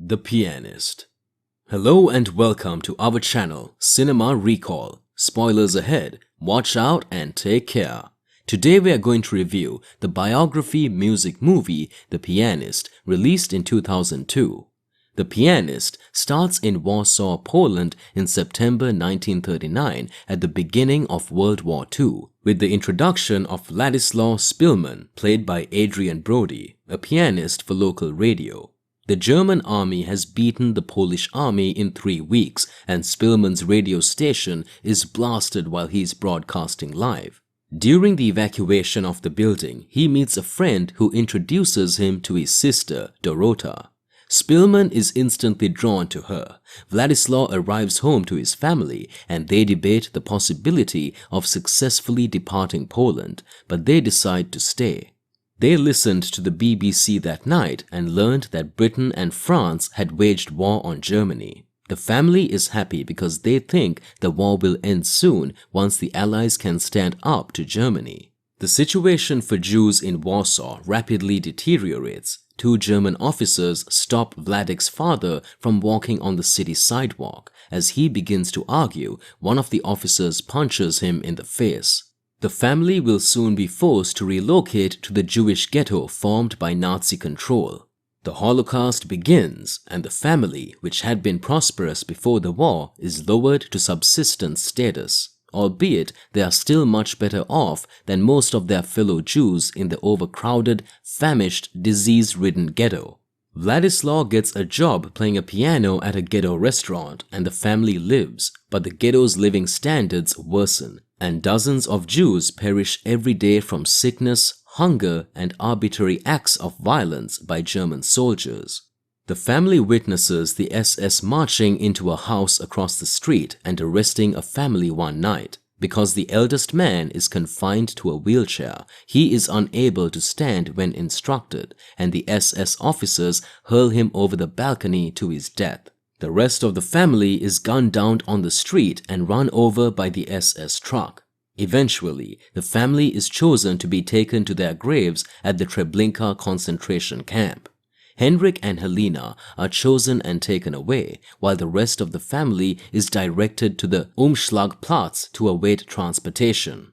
The Pianist. Hello and welcome to our channel, Cinema Recall. Spoilers ahead, watch out and take care. Today we are going to review the biography music movie The Pianist, released in 2002. The Pianist starts in Warsaw, Poland in September 1939 at the beginning of World War II, with the introduction of Wladyslaw Szpilman, played by Adrien Brody, a pianist for local radio. The German army has beaten the Polish army in 3 weeks, and Szpilman's radio station is blasted while he's broadcasting live. During the evacuation of the building, he meets a friend who introduces him to his sister, Dorota. Szpilman is instantly drawn to her. Wladyslaw arrives home to his family and they debate the possibility of successfully departing Poland, but they decide to stay. They listened to the BBC that night and learned that Britain and France had waged war on Germany. The family is happy because they think the war will end soon once the Allies can stand up to Germany. The situation for Jews in Warsaw rapidly deteriorates. 2 German officers stop Wladyk's father from walking on the city sidewalk. As he begins to argue, one of the officers punches him in the face. The family will soon be forced to relocate to the Jewish ghetto formed by Nazi control. The Holocaust begins, and the family, which had been prosperous before the war, is lowered to subsistence status, albeit they are still much better off than most of their fellow Jews in the overcrowded, famished, disease-ridden ghetto. Wladyslaw gets a job playing a piano at a ghetto restaurant, and the family lives, but the ghetto's living standards worsen, and dozens of Jews perish every day from sickness, hunger, and arbitrary acts of violence by German soldiers. The family witnesses the SS marching into a house across the street and arresting a family one night. Because the eldest man is confined to a wheelchair, he is unable to stand when instructed, and the SS officers hurl him over the balcony to his death. The rest of the family is gunned down on the street and run over by the SS truck. Eventually, the family is chosen to be taken to their graves at the Treblinka concentration camp. Henrik and Helena are chosen and taken away, while the rest of the family is directed to the Umschlagplatz to await transportation.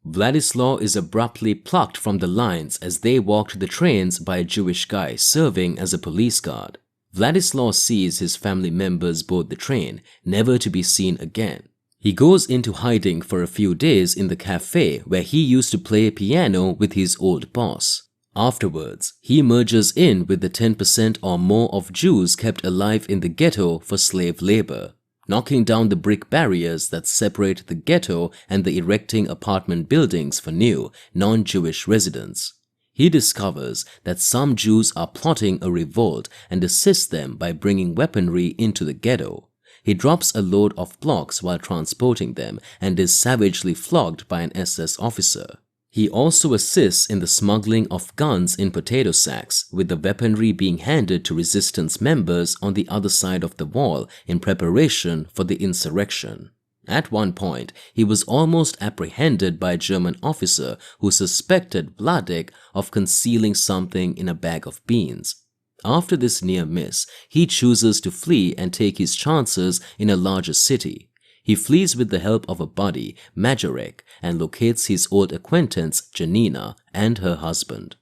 Wladyslaw is abruptly plucked from the lines as they walk to the trains by a Jewish guy serving as a police guard. Wladyslaw sees his family members board the train, never to be seen again. He goes into hiding for a few days in the cafe where he used to play piano with his old boss. Afterwards, he merges in with the 10% or more of Jews kept alive in the ghetto for slave labor, knocking down the brick barriers that separate the ghetto and the erecting apartment buildings for new, non-Jewish residents. He discovers that some Jews are plotting a revolt and assists them by bringing weaponry into the ghetto. He drops a load of blocks while transporting them and is savagely flogged by an SS officer. He also assists in the smuggling of guns in potato sacks, with the weaponry being handed to resistance members on the other side of the wall in preparation for the insurrection. At one point, he was almost apprehended by a German officer who suspected Wladyk of concealing something in a bag of beans. After this near miss, he chooses to flee and take his chances in a larger city. He flees with the help of a buddy, Majorek, and locates his old acquaintance, Janina, and her husband.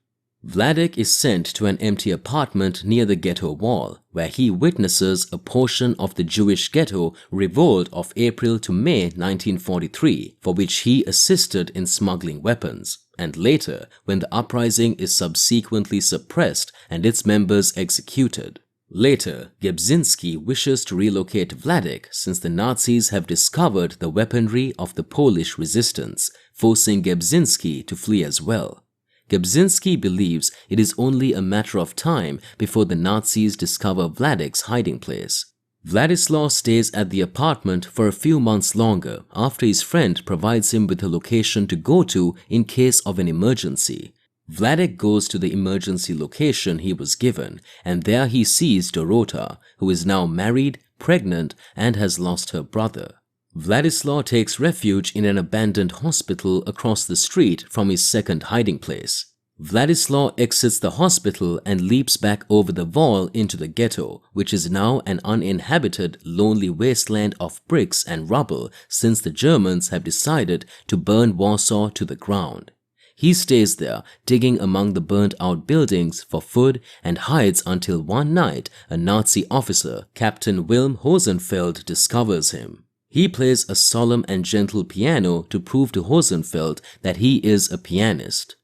Wladyk is sent to an empty apartment near the ghetto wall, where he witnesses a portion of the Jewish ghetto revolt of April to May 1943, for which he assisted in smuggling weapons, and later when the uprising is subsequently suppressed and its members executed. Later, Gebzinski wishes to relocate Wladyk since the Nazis have discovered the weaponry of the Polish resistance, forcing Gebzinski to flee as well. Gebzinski believes it is only a matter of time before the Nazis discover Wladyk's hiding place. Wladyslaw stays at the apartment for a few months longer after his friend provides him with a location to go to in case of an emergency. Wladyk goes to the emergency location he was given, and there he sees Dorota, who is now married, pregnant, and has lost her brother. Wladyslaw takes refuge in an abandoned hospital across the street from his second hiding place. Wladyslaw exits the hospital and leaps back over the wall into the ghetto, which is now an uninhabited, lonely wasteland of bricks and rubble since the Germans have decided to burn Warsaw to the ground. He stays there, digging among the burnt-out buildings for food and hides until one night a Nazi officer, Captain Wilhelm Hosenfeld, discovers him. He plays a solemn and gentle piano to prove to Hosenfeld that he is a pianist.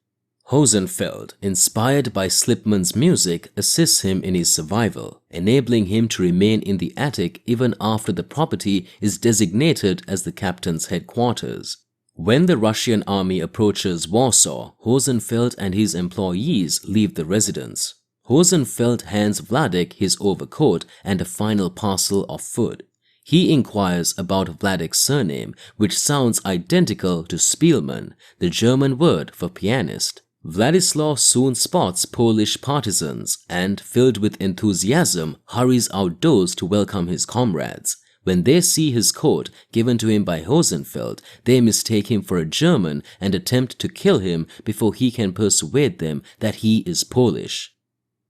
Hosenfeld, inspired by Szpilman's music, assists him in his survival, enabling him to remain in the attic even after the property is designated as the captain's headquarters. When the Russian army approaches Warsaw, Hosenfeld and his employees leave the residence. Hosenfeld hands Wladyk his overcoat and a final parcel of food. He inquires about Wladyk's surname, which sounds identical to Szpilman, the German word for pianist. Wladyslaw soon spots Polish partisans and, filled with enthusiasm, hurries outdoors to welcome his comrades. When they see his coat given to him by Hosenfeld, they mistake him for a German and attempt to kill him before he can persuade them that he is Polish.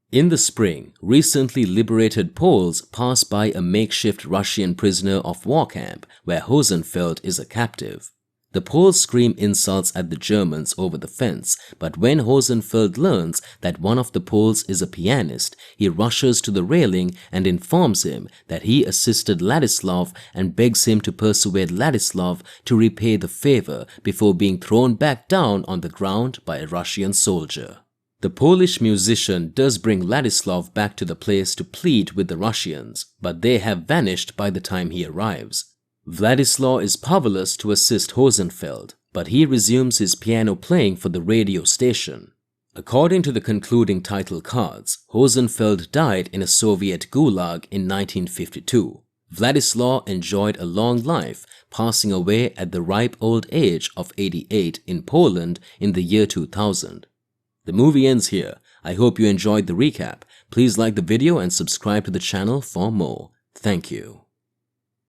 In the spring, recently liberated Poles pass by a makeshift Russian prisoner of war camp where Hosenfeld is a captive. The Poles scream insults at the Germans over the fence, but when Hosenfeld learns that one of the Poles is a pianist, he rushes to the railing and informs him that he assisted Wladyslaw and begs him to persuade Wladyslaw to repay the favor before being thrown back down on the ground by a Russian soldier. The Polish musician does bring Wladyslaw back to the place to plead with the Russians, but they have vanished by the time he arrives. Wladyslaw is powerless to assist Hosenfeld, but he resumes his piano playing for the radio station. According to the concluding title cards, Hosenfeld died in a Soviet gulag in 1952. Wladyslaw enjoyed a long life, passing away at the ripe old age of 88 in Poland in the year 2000. The movie ends here. I hope you enjoyed the recap. Please like the video and subscribe to the channel for more. Thank you.